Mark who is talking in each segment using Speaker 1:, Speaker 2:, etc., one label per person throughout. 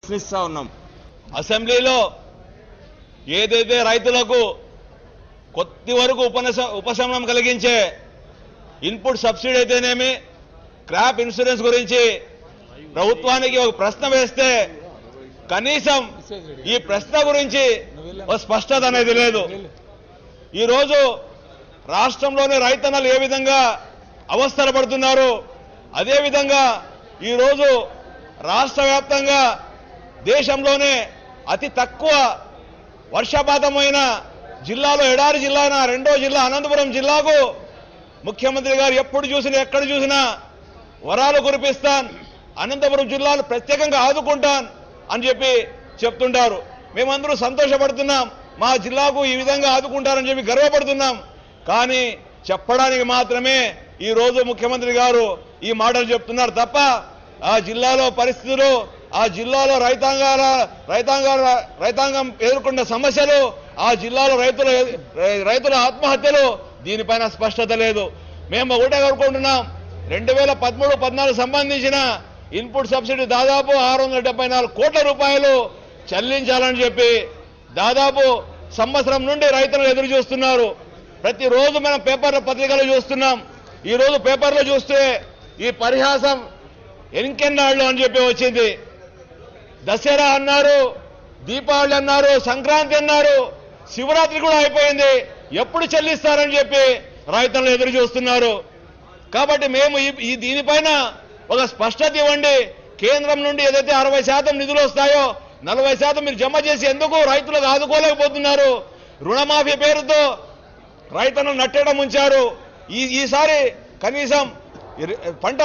Speaker 1: ప్రశ్నిస్తా ఉన్నాం. అసెంబ్లీలో ఏదైతే రైతులకు కొద్ది వరకు ఉపశమనం కలిగించే ఇన్పుట్ సబ్సిడీ అయితేనేమి, క్రాప్ ఇన్సూరెన్స్ గురించి ప్రభుత్వానికి ఒక ప్రశ్న వేస్తే కనీసం ఈ ప్రశ్న గురించి ఒక స్పష్టత అనేది లేదు. ఈరోజు రాష్ట్రంలోని రైతన్నలు ఏ విధంగా అవస్థలు పడుతున్నారు, అదేవిధంగా ఈరోజు రాష్ట్ర వ్యాప్తంగా దేశంలోనే అతి తక్కువ వర్షపాతమైన జిల్లాలో ఎడారి జిల్లా అయిన రెండో జిల్లా అనంతపురం జిల్లాకు ముఖ్యమంత్రి గారు ఎప్పుడు చూసినా ఎక్కడ చూసినా వరాలు కురిపిస్తాను, అనంతపురం జిల్లాను ప్రత్యేకంగా ఆదుకుంటాను అని చెప్పి చెప్తుంటారు. మేమందరూ సంతోషపడుతున్నాం, మా జిల్లాకు ఈ విధంగా ఆదుకుంటారని చెప్పి గర్వపడుతున్నాం. కానీ చెప్పడానికి మాత్రమే ఈ రోజు ముఖ్యమంత్రి గారు ఈ మాటలు చెప్తున్నారు తప్ప ఆ జిల్లాలో పరిస్థితులు, ఆ జిల్లాలో రైతాంగం ఎదుర్కొన్న సమస్యలు, ఆ జిల్లాలో రైతుల ఆత్మహత్యలు, దీనిపైన స్పష్టత లేదు. మేము ఒకటే కోరుకుంటున్నాం, 2013-14 సంబంధించిన ఇన్పుట్ సబ్సిడీ దాదాపు 674 కోట్ల రూపాయలు చెల్లించాలని చెప్పి దాదాపు సంవత్సరం నుండి రైతులు ఎదురు చూస్తున్నారు. ప్రతిరోజు మనం పేపర్ల పత్రికలు చూస్తున్నాం. ఈ రోజు పేపర్లో చూస్తే ఈ పరిహాసం ఎన్కెన్నాళ్ళు అని చెప్పి వచ్చింది. దసరా అన్నారు, దీపావళి అన్నారు, సంక్రాంతి అన్నారు, శివరాత్రి కూడా అయిపోయింది. ఎప్పుడు చెల్లిస్తారని చెప్పి రైతులు ఎదురు చూస్తున్నారు. కాబట్టి మేము దీనిపైన ఒక స్పష్టత ఇవ్వండి. కేంద్రం నుండి ఏదైతే 60% నిధులు వస్తాయో 40% మీరు జమ చేసి ఎందుకు రైతులకు ఆదుకోలేకపోతున్నారు? రుణమాఫీ పేరుతో రైతులను నట్టేయడం ఉంచారు. ఈసారి కనీసం పంట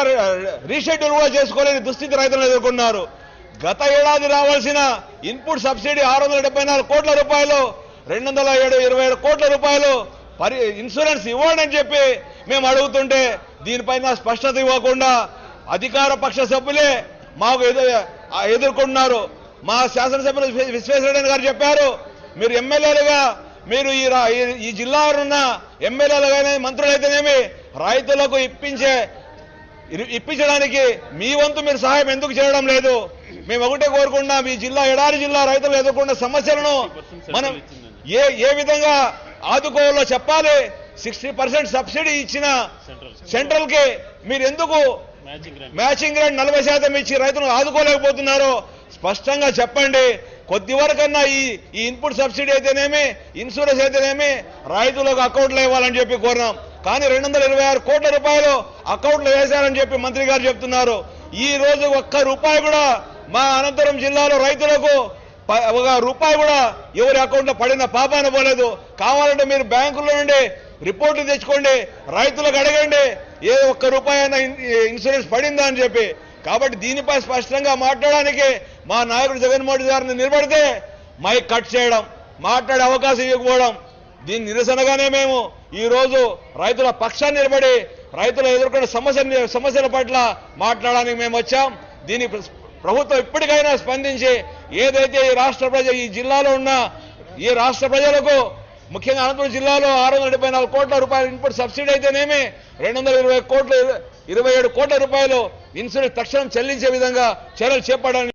Speaker 1: రీషెడ్యూల్ కూడా చేసుకోలేని దుస్థితి రైతులను ఎదుర్కొన్నారు. గత ఏడాది రావాల్సిన ఇన్పుట్ సబ్సిడీ 674 కోట్ల రూపాయలు, 227 కోట్ల రూపాయలు ఇన్సూరెన్స్ ఇవ్వండి అని చెప్పి మేము అడుగుతుంటే దీనిపైన స్పష్టత ఇవ్వకుండా అధికార పక్ష సభ్యులే మాకు ఎదుర్కొన్నారు. మా శాసనసభ్యులు విశ్వేశ్వరరెడ్డి గారు చెప్పారు, మీరు ఎమ్మెల్యేలుగా మీరు ఈ జిల్లాలో ఉన్న ఎమ్మెల్యేలుగానే మంత్రులైతేనేమి రైతులకు ఇప్పించడానికి మీ వంతు మీరు సహాయం ఎందుకు చేయడం లేదు? మేము ఒకటే కోరుకుంటున్నాం, ఈ జిల్లా ఎడారి జిల్లా రైతులు ఎదుర్కొన్న సమస్యలను మనం ఏ విధంగా ఆదుకోవాలో చెప్పాలి. 60% సబ్సిడీ ఇచ్చిన సెంట్రల్ కి మీరు ఎందుకు మ్యాచింగ్ గ్రాంట్ 40% ఇచ్చి రైతులను ఆదుకోలేకపోతున్నారో స్పష్టంగా చెప్పండి. కొద్ది వరకన్నా ఈ ఇన్పుట్ సబ్సిడీ అయితేనేమి, ఇన్సూరెన్స్ అయితేనేమి రైతులకు అకౌంట్లో ఇవ్వాలని చెప్పి కోరినాం. కానీ 226 కోట్ల రూపాయలు అకౌంట్లో వేశారని చెప్పి మంత్రి గారు చెప్తున్నారు. ఈ రోజు ఒక్క రూపాయి కూడా మా అనంతపురం జిల్లాలో రైతులకు ఒక రూపాయి కూడా ఎవరి అకౌంట్లో పడిన పాపాన పోలేదు. కావాలంటే మీరు బ్యాంకుల నుండి రిపోర్టులు తెచ్చుకోండి, రైతులకు అడగండి ఏ ఒక్క రూపాయి అయినా ఇన్సూరెన్స్ పడిందా అని చెప్పి. కాబట్టి దీనిపై స్పష్టంగా మాట్లాడడానికి మా నాయకుడు జగన్మోహన్ రెడ్డి గారిని నిలబడితే మైక్ కట్ చేయడం, మాట్లాడే అవకాశం ఇవ్వకపోవడం, దీని నిరసనగానే మేము ఈ రోజు రైతుల పక్షాన్ని నిలబడి రైతులు ఎదుర్కొన్న సమస్యల పట్ల మాట్లాడడానికి మేము వచ్చాం. దీని ప్రభుత్వం ఇప్పటికైనా స్పందించి ఏదైతే ఈ జిల్లాలో ఉన్న ఈ రాష్ట్ర ప్రజలకు ముఖ్యంగా అనంతపురం జిల్లాలో 674 కోట్ల రూపాయల ఇన్పుట్ సబ్సిడీ అయితేనేమి 227 కోట్ల రూపాయలు ఇన్సూరెన్స్ తక్షణం చెల్లించే విధంగా చర్యలు చేపట్టాలని